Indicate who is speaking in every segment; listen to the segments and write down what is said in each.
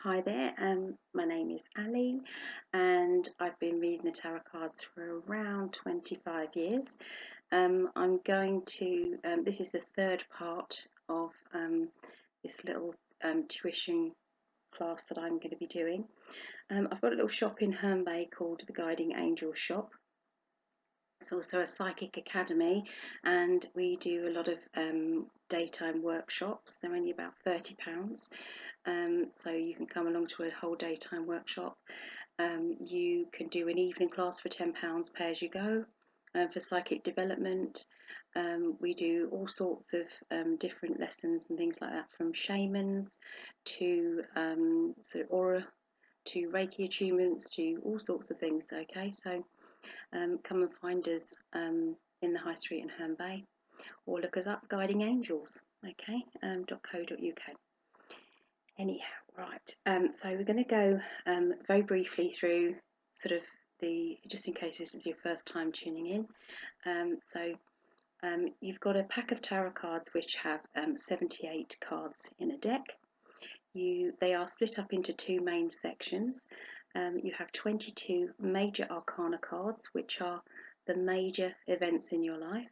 Speaker 1: Hi there, my name is Ali and I've been reading the tarot cards for around 25 years. I'm going to, this is the third part of this little tuition class that I'm going to be doing. I've got a little shop in Herne Bay called the Guiding Angel Shop. It's also a psychic academy and we do a lot of daytime workshops. They're only about £30. So you can come along to a whole daytime workshop. You can do an evening class for £10, pay as you go. For psychic development, we do all sorts of different lessons and things like that, from shamans to sort of aura, to Reiki attunements, to all sorts of things. Okay, so come and find us in the High Street in Herne Bay, or look us up, Guiding Angels. Okay, .co.uk. Anyhow, right, so we're going to go very briefly through sort of just in case this is your first time tuning in. You've got a pack of tarot cards which have 78 cards in a deck. They are split up into two main sections. You have 22 major arcana cards, which are the major events in your life,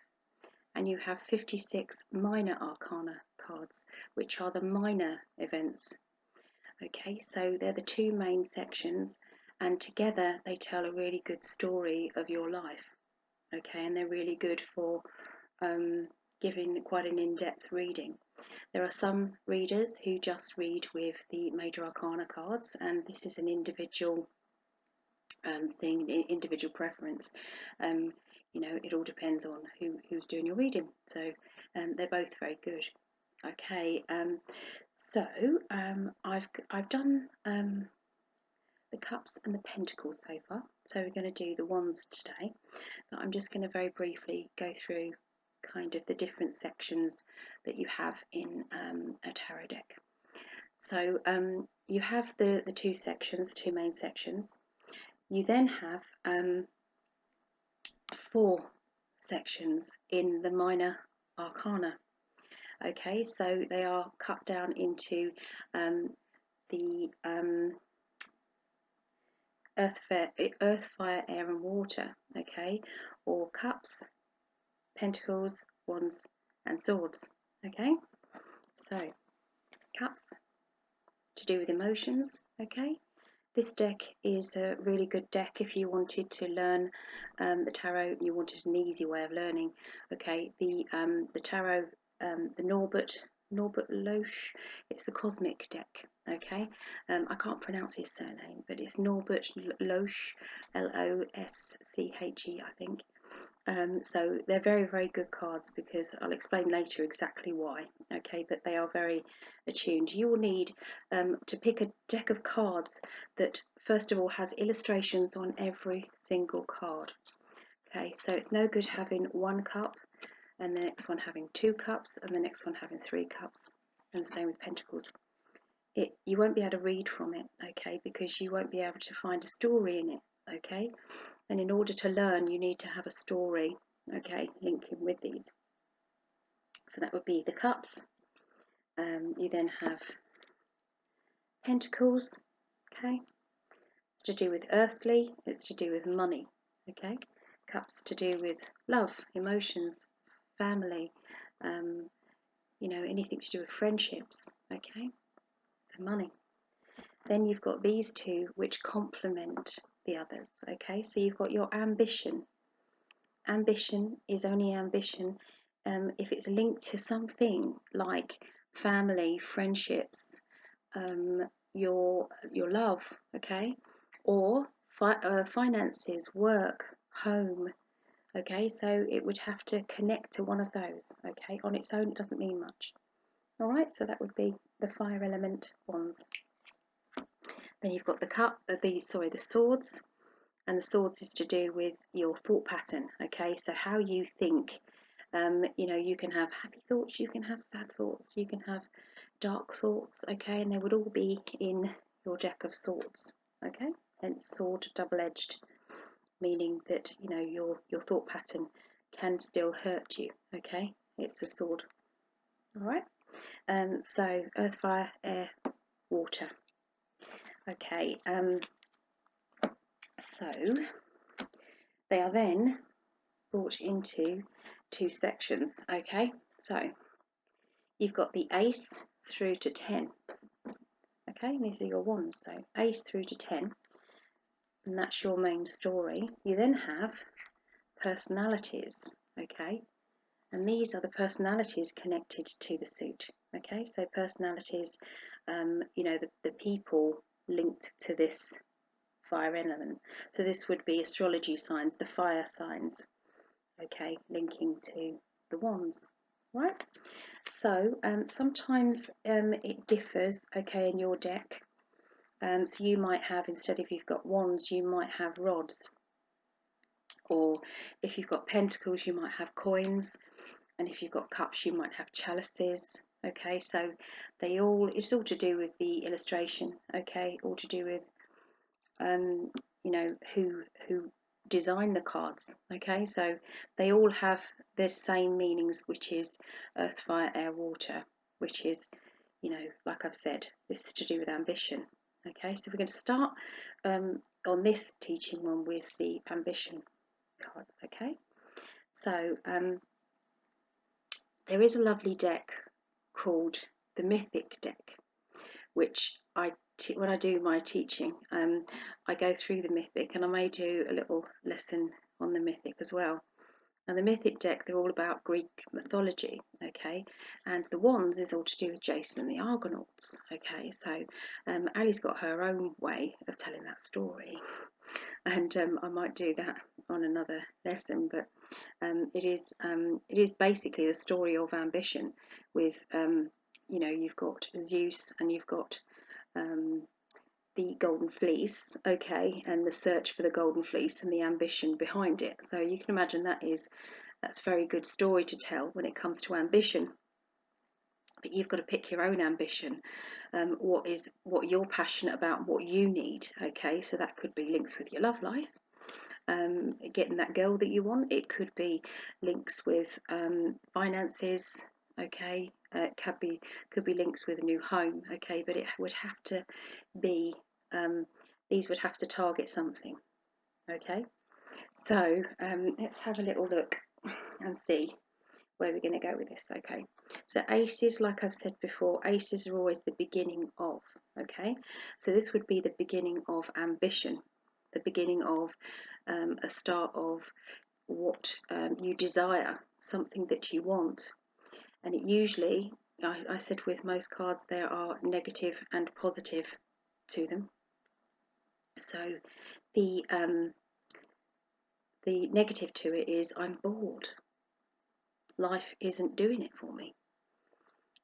Speaker 1: and you have 56 minor arcana cards, which are the minor events. Okay, so they're the two main sections, and together they tell a really good story of your life. Okay, and they're really good for giving quite an in-depth reading. There are some readers who just read with the major arcana cards, and this is an individual thing, individual preference. It all depends on who's doing your reading. So they're both very good. Okay, so I've done the cups and the pentacles so far. So we're going to do the wands today, but I'm just going to very briefly go through kind of the different sections that you have in a tarot deck. So you have the two sections, two main sections. You then have 4 sections in the minor arcana. Okay, so they are cut down into the earth, fire, air and water, okay, or cups, pentacles, wands and swords. Okay, so cups, to do with emotions. Okay, this deck is a really good deck if you wanted to learn the tarot, you wanted an easy way of learning. Okay, the tarot, the Norbert Losche, it's the cosmic deck. Okay, I can't pronounce his surname, but it's Norbert Losche, Losche, I think. So they're very, very good cards, because I'll explain later exactly why. Okay, but they are very attuned. You will need to pick a deck of cards that first of all has illustrations on every single card. Okay, so it's no good having one cup and the next one having 2 cups and the next one having 3 cups, and the same with pentacles. You won't be able to read from it, okay, because you won't be able to find a story in it. Okay, and in order to learn, you need to have a story, okay, linking with these. So that would be the cups. You then have pentacles, okay. It's to do with earthly, it's to do with money, okay. Cups to do with love, emotions, family, anything to do with friendships, okay. So money. Then you've got these two which complement the others, okay. So you've got your ambition. Ambition is only ambition if it's linked to something like family, friendships, your love, okay, or finances, work, home, okay. So it would have to connect to one of those, okay. On its own, it doesn't mean much. All right, so that would be the fire element ones. Then you've got the swords. And the swords is to do with your thought pattern, okay. So how you think. You can have happy thoughts, you can have sad thoughts, you can have dark thoughts, okay, and they would all be in your deck of swords, okay. Hence sword, double-edged, meaning that your thought pattern can still hurt you, okay. It's a sword. All right. So earth, fire, air, water. Okay, so they are then brought into two sections. Okay, so you've got the ace through to 10. Okay, these are your ones, so ace through to 10, and that's your main story. You then have personalities, okay, and these are the personalities connected to the suit. Okay, so personalities, you know, the people linked to this fire element. So this would be astrology signs, the fire signs, okay, linking to the wands, right? So sometimes it differs, okay, in your deck. So you might have, instead of you've got wands, you might have rods, or if you've got pentacles, you might have coins, and if you've got cups, you might have chalices. Okay, so it's all to do with the illustration. Okay, all to do with you know, who designed the cards. Okay, so they all have the same meanings, which is earth, fire, air, water, which is, you know, like I've said, this is to do with ambition. Okay, so we're going to start on this teaching one with the ambition cards. Okay, so there is a lovely deck called the Mythic deck, which when I do my teaching, I go through the Mythic, and I may do a little lesson on the Mythic as well. And the Mythic deck, they're all about Greek mythology, okay? And the wands is all to do with Jason and the Argonauts, okay? So Ali's got her own way of telling that story, and I might do that on another lesson. But it is basically the story of ambition. With you know, you've got Zeus and you've got the golden fleece, okay, and the search for the golden fleece and the ambition behind it. So you can imagine that's a very good story to tell when it comes to ambition. But you've got to pick your own ambition, what you're passionate about, what you need. Okay, so that could be links with your love life, getting that girl that you want. It could be links with finances. Okay, it could be links with a new home. Okay, but it would have to be these would have to target something. Okay, so let's have a little look and see where we're going to go with this. Okay, so aces, like I've said before, aces are always the beginning of. Okay, so this would be the beginning of ambition, the beginning of a start of what you desire, something that you want. And it usually, I said with most cards, there are negative and positive to them. So the negative to it is I'm bored. Life isn't doing it for me.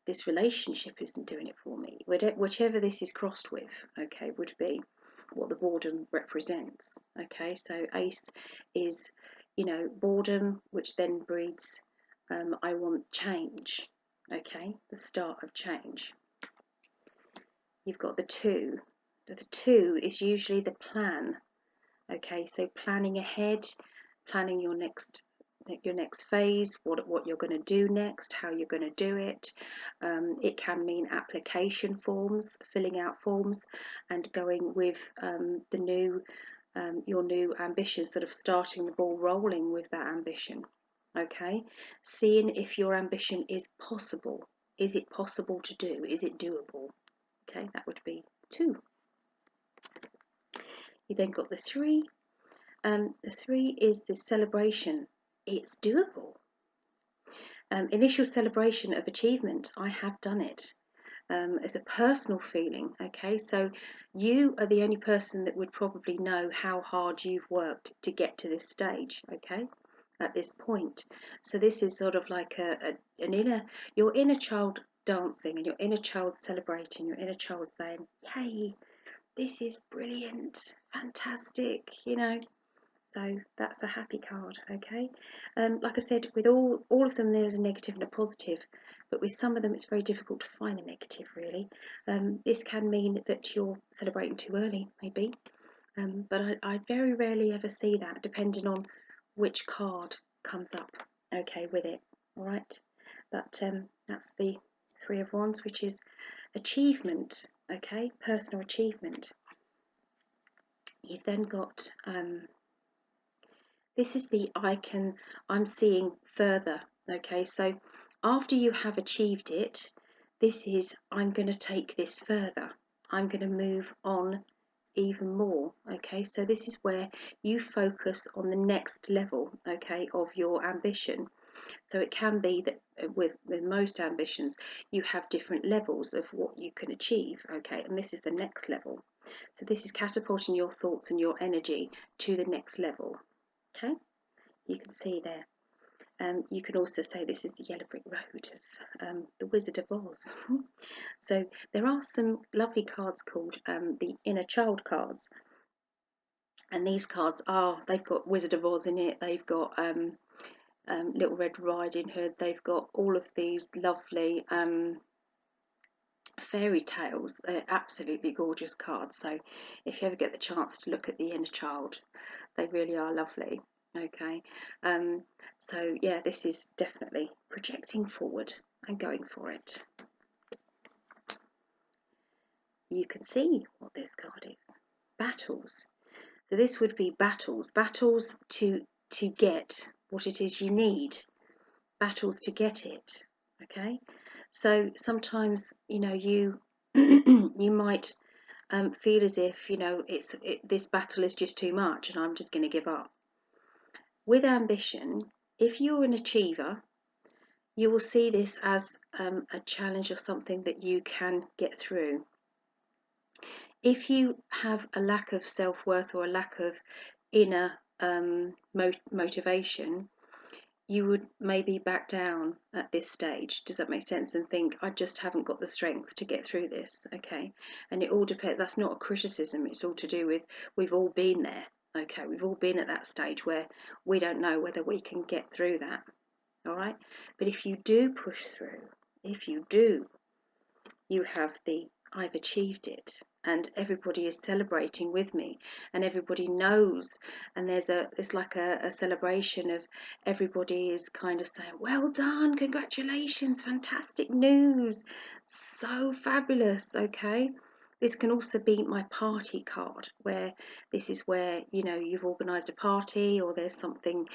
Speaker 1: This relationship isn't doing it for me. Whichever this is crossed with, okay, would be what the boredom represents. Okay, so ace is, you know, boredom, which then breeds I want change. Okay, the start of change. You've got the two. The two is usually the plan. Okay, so planning ahead, planning your next phase, what you're going to do next, how you're going to do it. It can mean application forms, filling out forms, and going with the new your new ambition, sort of starting the ball rolling with that ambition. Okay, seeing if your ambition is possible. Is it possible to do? Is it doable? Okay, that would be 2. You then got the 3. The 3 is the celebration. It's doable. Initial celebration of achievement. I have done it. It's a personal feeling. Okay, so you are the only person that would probably know how hard you've worked to get to this stage. Okay, at this point. So this is sort of like your inner child dancing, and your inner child celebrating, your inner child saying, "Yay, this is brilliant, fantastic," you know. So that's a happy card. Okay, like I said, with all of them there's a negative and a positive, but with some of them it's very difficult to find the negative, really. This can mean that you're celebrating too early, maybe, but I very rarely ever see that, depending on which card comes up, okay, with it. All right, but that's the 3 of Wands, which is achievement. Okay, personal achievement. You've then got, this is the I'm seeing further, okay? So after you have achieved it, this is, I'm going to take this further. I'm going to move on even more, okay? So this is where you focus on the next level, okay, of your ambition. So it can be that with most ambitions, you have different levels of what you can achieve, okay? And this is the next level. So this is catapulting your thoughts and your energy to the next level, okay? You can see there. You can also say this is the yellow brick road of the Wizard of Oz. So there are some lovely cards called the inner child cards. And these cards they've got Wizard of Oz in it, they've got Little Red Riding Hood, they've got all of these lovely fairy tales. They're absolutely gorgeous cards. So if you ever get the chance to look at the inner child, they really are lovely. Okay, so yeah, this is definitely projecting forward and going for it. You can see what this card is. Battles. So this would be battles to get what it is you need, battles to get it. Okay, so sometimes you you might feel as if this battle is just too much and I'm just going to give up. With ambition, if you're an achiever, you will see this as a challenge or something that you can get through. If you have a lack of self-worth or a lack of inner motivation, you would maybe back down at this stage. Does that make sense? And think, I just haven't got the strength to get through this. Okay, and it all depends. That's not a criticism. It's all to do with, we've all been there. Okay, we've all been at that stage where we don't know whether we can get through that. All right, but if you do push through, if you do, you have the I've achieved it, and everybody is celebrating with me, and everybody knows, and it's like a celebration of everybody is kind of saying, well done, congratulations, fantastic news, so fabulous. Okay, this can also be my party card, where this is where you've organized a party, or there's something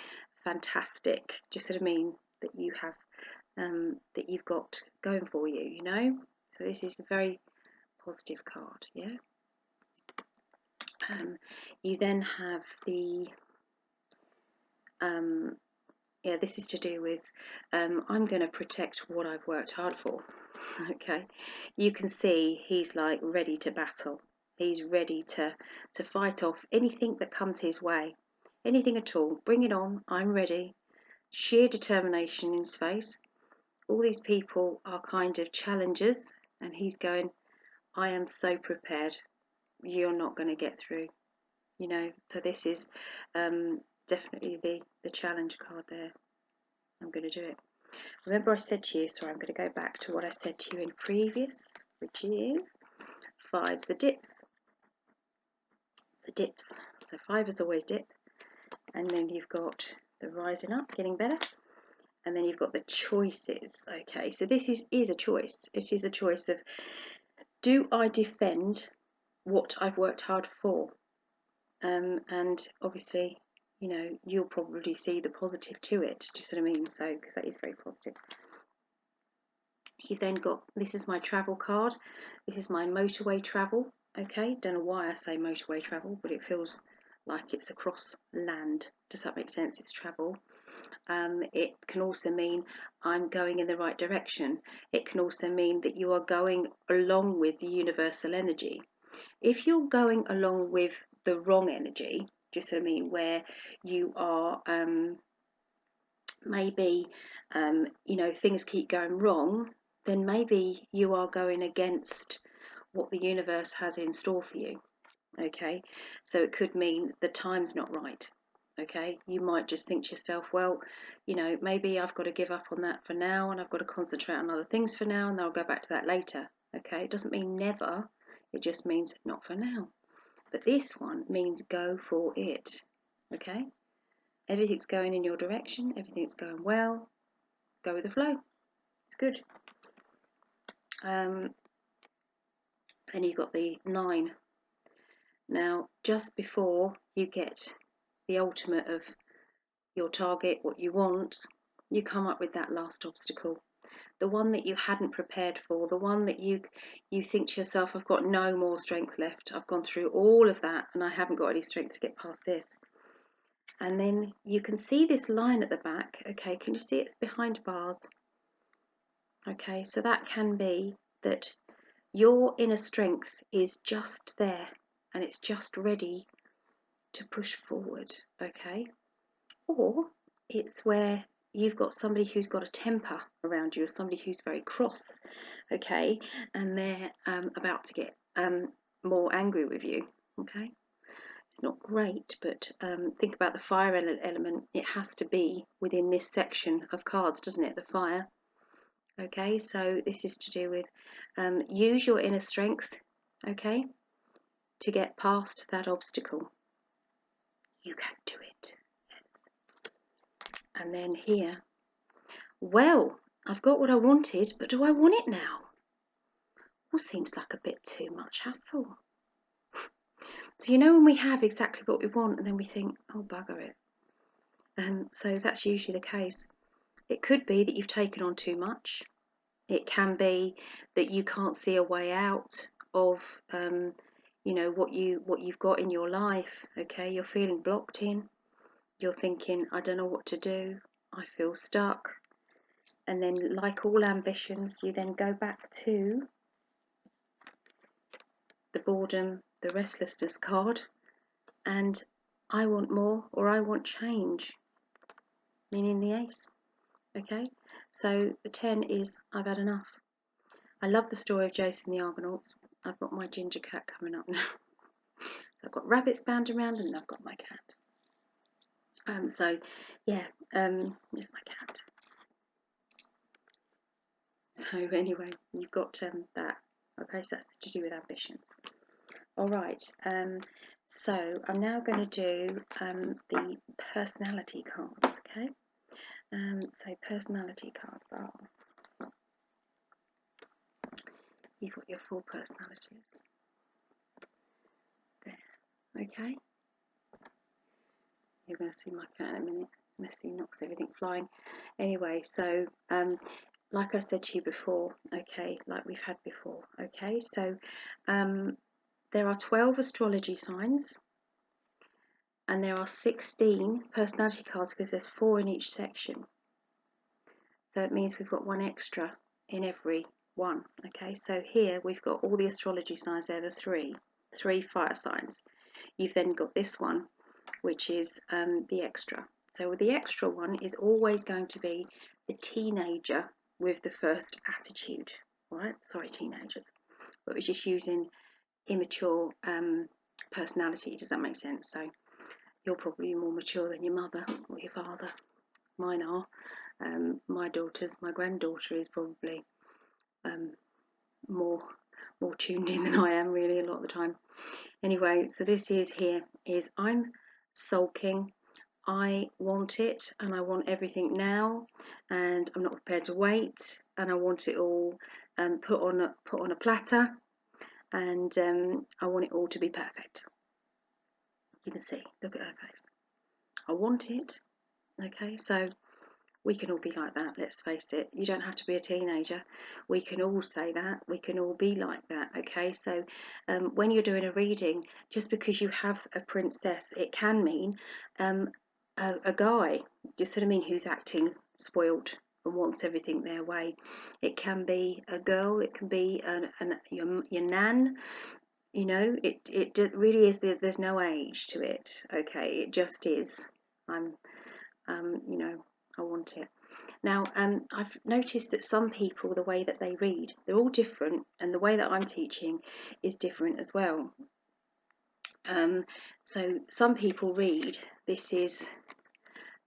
Speaker 1: fantastic, just what I mean, that you have that you've got going for you, so this is a very positive card. Yeah. You then have the this is to do with I'm going to protect what I've worked hard for. Okay, you can see he's like ready to battle. He's ready to fight off anything that comes his way, anything at all. Bring it on, I'm ready. Sheer determination in his face. All these people are kind of challengers, and he's going, I am so prepared, you're not going to get through, so this is definitely the challenge card there. I'm going to do it. Remember I said to you, sorry, I'm going to go back to what I said to you in previous, which is fives are dips. The dips. So 5 is always dip, and then you've got the rising up, getting better, and then you've got the choices. Okay, so this is a choice. It is a choice of, do I defend what I've worked hard for? And obviously, you'll probably see the positive to it. Do you see what I mean? So, because that is very positive. You've then got, this is my travel card. This is my motorway travel. Okay, don't know why I say motorway travel, but it feels like it's across land. Does that make sense? It's travel. It can also mean I'm going in the right direction. It can also mean that you are going along with the universal energy. If you're going along with the wrong energy, just what I mean, where you are maybe things keep going wrong, then maybe you are going against what the universe has in store for you. Okay, so it could mean the time's not right. Okay, you might just think to yourself, well, maybe I've got to give up on that for now, and I've got to concentrate on other things for now, and then I'll go back to that later. Okay, it doesn't mean never, it just means not for now. But this one means go for it. Okay, everything's going in your direction, everything's going well, go with the flow. It's good. Then you've got the 9. Now, just before you get the ultimate of your target, what you want, you come up with that last obstacle, the one that you hadn't prepared for, the one that you think to yourself, I've got no more strength left. I've gone through all of that and I haven't got any strength to get past this. And then you can see this line at the back. Okay, can you see it's behind bars? Okay, so that can be that your inner strength is just there and it's just ready to push forward. Okay, or it's where you've got somebody who's got a temper around you, or somebody who's very cross, okay, and they're about to get more angry with you. Okay, it's not great, but think about the fire element. It has to be within this section of cards, doesn't it? The fire. Okay, so this is to do with use your inner strength, okay, to get past that obstacle. You can do it. And then here, well, I've got what I wanted, but do I want it now? Well, seems like a bit too much hassle. So you know when we have exactly what we want and then we think, oh, bugger it. So that's usually the case. It could be that you've taken on too much. It can be that you can't see a way out of, what you've got in your life. Okay, you're feeling blocked in. You're thinking, I don't know what to do. I feel stuck. And then, like all ambitions, you then go back to the boredom, the restlessness card, and I want more, or I want change, meaning the ace. Okay, so the 10 is I've had enough. I love the story of Jason the Argonauts. I've got my ginger cat coming up now. So I've got rabbits bound around and I've got my cat. It's my cat. So anyway, you've got that. Okay, so that's to do with ambitions. All right, so I'm now going to do the personality cards, okay? So personality cards are, you've got your 4 personalities there, okay? You're going to see my cat in a minute, unless he knocks everything flying. Anyway, so like I said to you before, okay, like we've had before, okay? So there are 12 astrology signs, and there are 16 personality cards because there's 4 in each section. So it means we've got 1 extra in every one. Okay, so here we've got all the astrology signs. There are 3 fire signs. You've then got this one, which is the extra. So the extra one is always going to be the teenager with the first attitude. All right, sorry, teenagers, but we're just using immature personality. Does that make sense? So you're probably more mature than your mother or your father. Mine are. My granddaughter is probably more tuned in than I am really a lot of the time. Anyway, so this is I'm sulking. I want it and I want everything now, and I'm not prepared to wait, and I want it all put on a platter, and I want it all to be perfect. You can see, look at her face. I want it. Okay, so we can all be like that, let's face it. You don't have to be a teenager. We can all say that. We can all be like that, okay? So when you're doing a reading, just because you have a princess, it can mean a guy, just sort of mean who's acting spoilt and wants everything their way. It can be a girl, it can be your nan. You know, it really is, there's no age to it, okay? It just is. I want it. Now, I've noticed that some people, the way that they read, they're all different, and the way that I'm teaching is different as well. So some people read, this is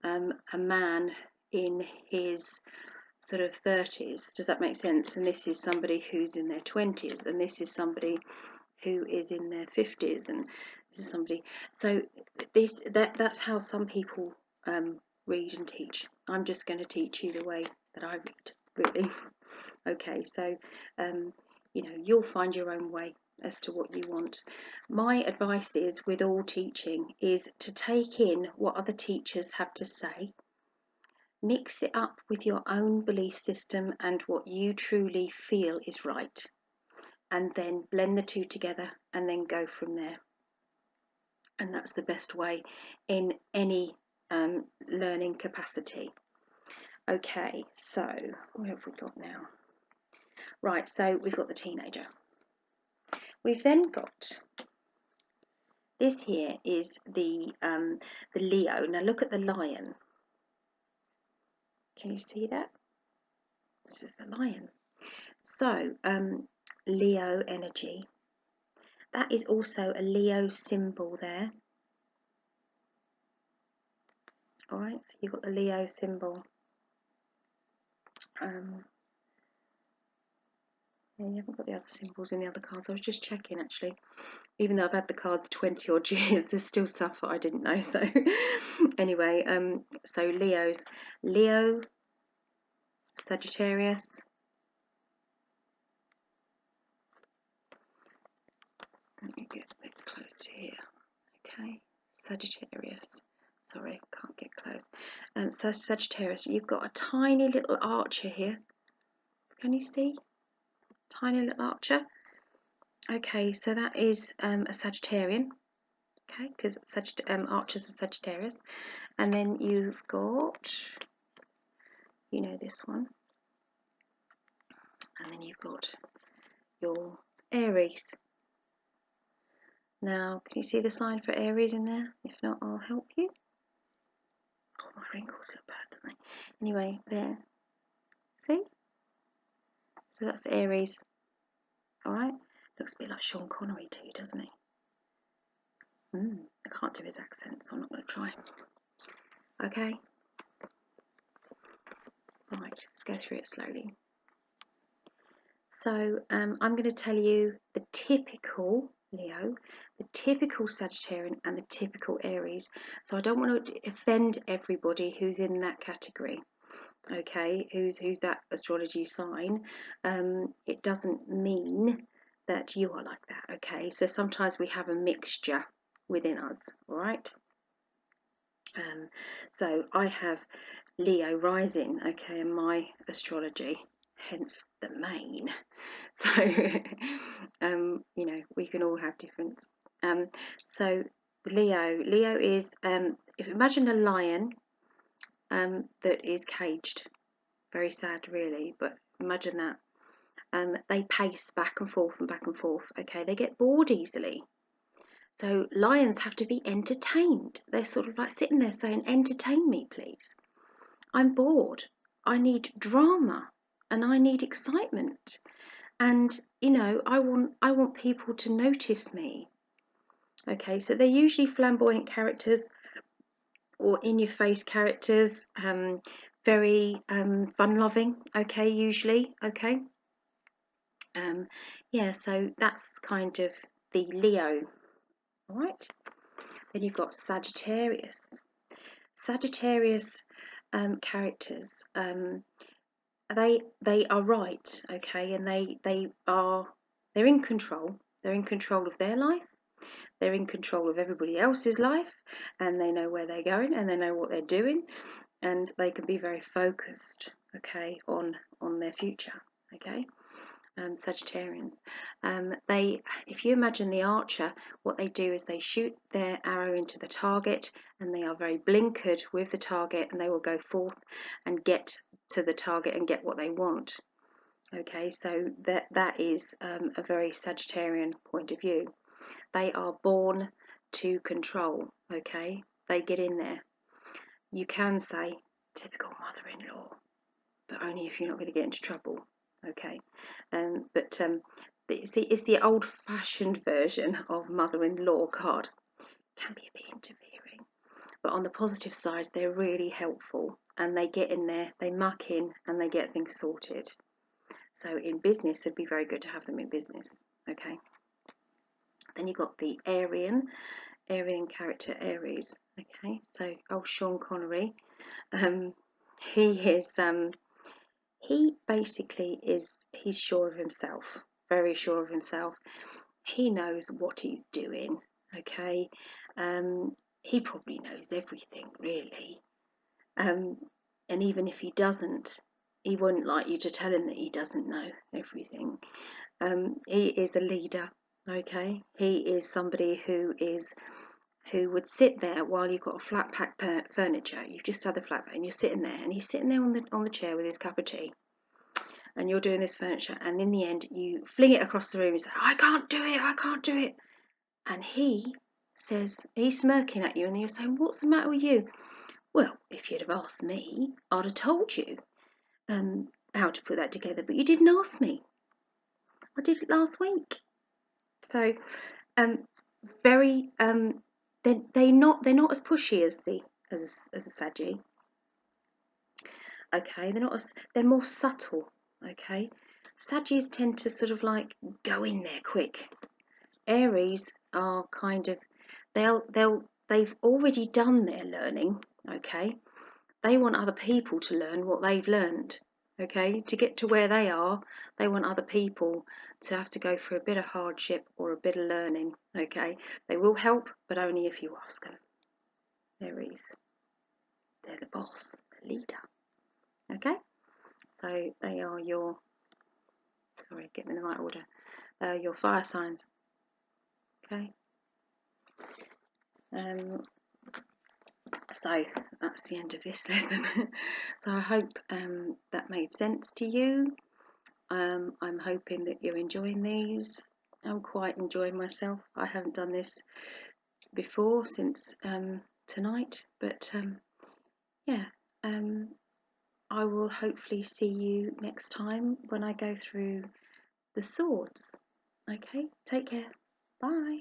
Speaker 1: a man in his sort of 30s. Does that make sense? And this is somebody who's in their 20s, and this is somebody who is in their 50s, and this is somebody. So that's how some people read and teach. I'm just going to teach you the way that I read, really. Okay, so you'll find your own way. as to what you want. My advice is, with all teaching, is to take in what other teachers have to say, mix it up with your own belief system and what you truly feel is right, and then blend the two together and then go from there. And that's the best way in any learning capacity. Okay, so what have we got now? Right, so we've got the teenager. We've then got, this here is the Leo. Now look at the lion. Can you see that? This is the lion. So Leo energy. That is also a Leo symbol there. All right, so you've got the Leo symbol. Yeah, you haven't got the other symbols in the other cards. I was just checking actually. Even though I've had the cards 20 odd years, there's still stuff that I didn't know. So anyway, so Leo's, Leo, Sagittarius, let me get a bit close to here. Okay, Sagittarius. Sorry, can't get close. So Sagittarius, you've got a tiny little archer here. Can you see? Tiny little archer. Okay, so that is a Sagittarian. Okay, because archers are Sagittarius. And then you've got, you know, this one. And then you've got your Aries. Now, can you see the sign for Aries in there? If not, I'll help you. Oh, my wrinkles look bad, don't they? Anyway, there. See? So that's Aries. Alright? Looks a bit like Sean Connery too, doesn't he? I can't do his accent, so I'm not going to try. Okay? Right, let's go through it slowly. So I'm going to tell you the typical Leo, the typical Sagittarian and the typical Aries. So I don't want to offend everybody who's in that category, okay, who's that astrology sign. It doesn't mean that you are like that, okay? So sometimes we have a mixture within us, all right? So I have Leo rising, okay, in my astrology, hence the mane. So you know, we can all have different. So Leo is, if imagine a lion that is caged. Very sad really, but imagine that. They pace back and forth and back and forth, okay? They get bored easily. So lions have to be entertained. They're sort of like sitting there saying, entertain me, please. I'm bored. I need drama and I need excitement. And, you know, I want people to notice me. Okay, so they're usually flamboyant characters or in-your-face characters, very fun-loving, okay, usually, okay. Yeah, so that's kind of the Leo, all right? Then you've got Sagittarius. Sagittarius characters, they are right, okay, and they're in control. They're in control of their life. They're in control of everybody else's life, and they know where they're going, and they know what they're doing, and they can be very focused, okay, on their future, okay. Sagittarians, if you imagine the archer, what they do is they shoot their arrow into the target, and they are very blinkered with the target, and they will go forth and get to the target and get what they want. Okay, so that is a very Sagittarian point of view. They are born to control, okay? They get in there. You can say typical mother-in-law, but only if you're not going to get into trouble, okay? But it's the old-fashioned version of mother-in-law card. Can be a bit interfering, but on the positive side, they're really helpful, and they get in there, they muck in, and they get things sorted. So in business, it'd be very good to have them in business, okay? Then you've got the Aryan character, Aries, okay? So Sean Connery, he basically he's sure of himself, very sure of himself. he knows what he's doing, okay? He probably knows everything, really. And even if he doesn't, he wouldn't like you to tell him that he doesn't know everything. He is a leader, okay? He is somebody who would sit there while you've got a flat pack furniture. You've just had the flat pack and you're sitting there, and he's sitting there on the chair with his cup of tea, and you're doing this furniture, and in the end you fling it across the room and say, I can't do it, I can't do it. And he says, he's smirking at you, and you're saying, what's the matter with you? Well, if you'd have asked me, I'd have told you how to put that together, but you didn't ask me. I did it last week. So very they're not as pushy as a Saji. Okay, they're more subtle. Okay, Sajis tend to sort of like go in there quick. Aries are kind of they've already done their learning. Okay, they want other people to learn what they've learned. Okay, to get to where they are, they want other people to have to go through a bit of hardship or a bit of learning. Okay, they will help, but only if you ask them. Aries, they're the boss, the leader. Okay, so they are your, sorry, get them in the right order, your fire signs. Okay, so that's the end of this lesson. So I hope that made sense to you. I'm hoping that you're enjoying these. I'm quite enjoying myself. I haven't done this before since tonight, but yeah, I will hopefully see you next time when I go through the swords. Okay, take care. Bye.